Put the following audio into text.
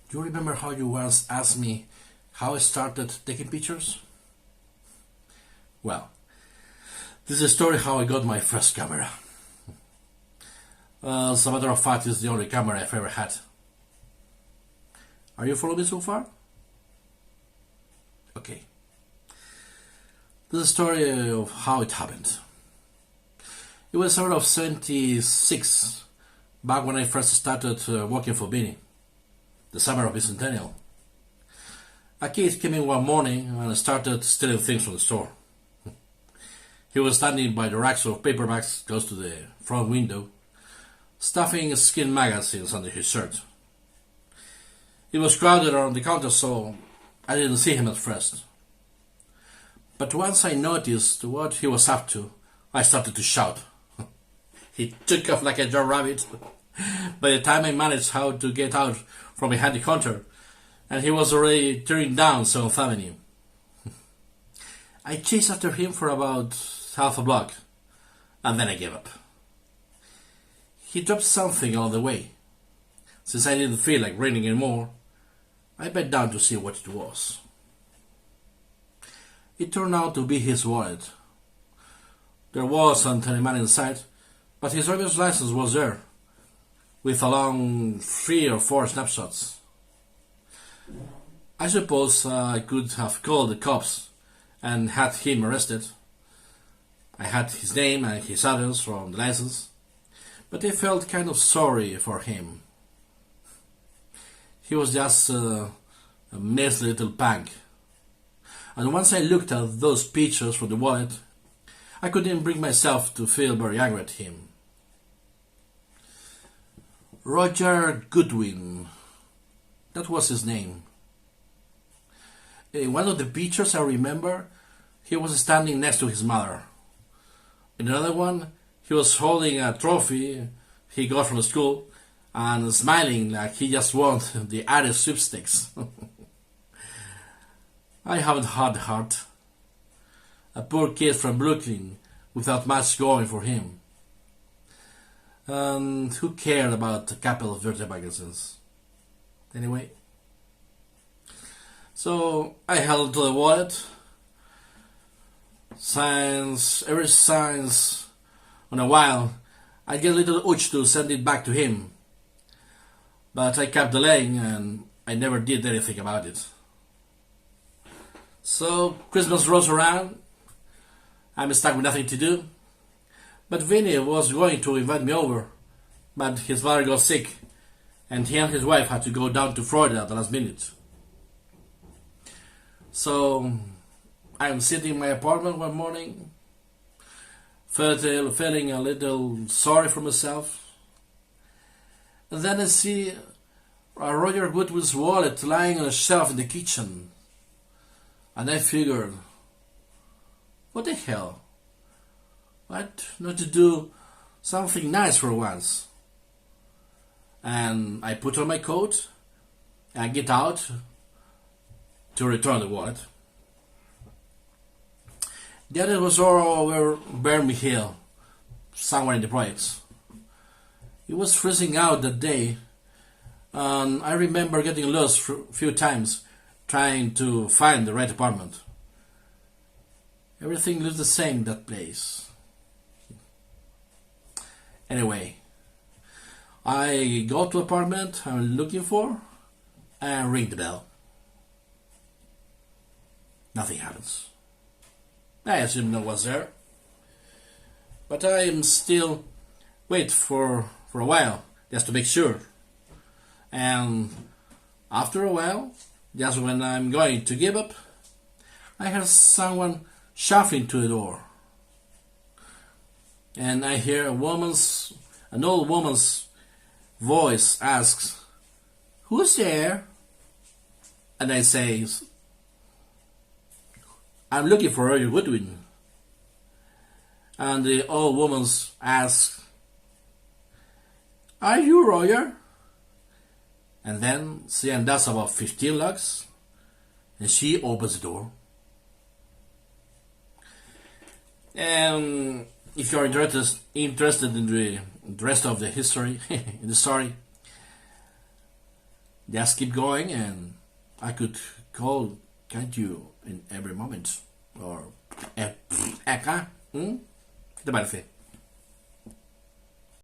Do you remember how you once asked me how I started taking pictures? Well, this is a story how I got my first camera. As a matter of fact, it's the only camera I've ever had. Are you following me so far? Okay. This is a story of how it happened. It was sort of 76, back when I first started working for Bini, the summer of bicentennial. A kid came in one morning and started stealing things from the store. He was standing by the racks of paperbacks close to the front window, stuffing skin magazines under his shirt. It was crowded around the counter, so I didn't see him at first. But once I noticed what he was up to, I started to shout. He took off like a jackrabbit. By the time I managed how to get out from behind the counter, and he was already tearing down 7th Avenue. I chased after him for about half a block, and then I gave up. He dropped something along the way. Since I didn't feel like running anymore, I bent down to see what it was. It turned out to be his wallet. There wasn't any money inside, but his driver's license was there, with along 3 or 4 snapshots. I suppose I could have called the cops and had him arrested. I had his name and his address from the license, but I felt kind of sorry for him. He was just a measly little punk. And once I looked at those pictures from the wallet, I couldn't bring myself to feel very angry at him. Roger Goodwin, that was his name. In one of the pictures I remember, he was standing next to his mother. In another one, he was holding a trophy he got from school and smiling like he just won the Irish sweepstakes. I haven't had heart. A poor kid from Brooklyn without much going for him. And who cared about a couple of dirty magazines? Anyway. So I held to the wallet. Every signs on a while, I get a little itch to send it back to him. But I kept delaying and I never did anything about it. So Christmas rolls around. I'm stuck with nothing to do. But Vinny was going to invite me over, but his father got sick, and he and his wife had to go down to Florida at the last minute. So I'm sitting in my apartment one morning, feeling a little sorry for myself. And then I see Roger Goodwin's wallet lying on a shelf in the kitchen. And I figured, what the hell? What? Not to do something nice for once. And I put on my coat and get out to return the wallet. The other was all over Bermy Hill, somewhere in the projects. It was freezing out that day, and I remember getting lost a few times trying to find the right apartment. Everything looked the same in that place. Anyway, I go to the apartment I'm looking for and ring the bell. Nothing happens. I assume no one's there. But I am still wait for a while just to make sure. And after a while, just when I'm going to give up, I hear someone shuffling to the door. And I hear an old woman's voice asks, "Who's there?" And I say, "I'm looking for Roger Goodwin." And the old woman asks, "Are you Roger?" And then she undoes about 15 locks, and she opens the door. And if you're interested in the rest of the history, in the story, Just keep going and I could call, can't you, in every moment. Or acá. ¿Qué te parece?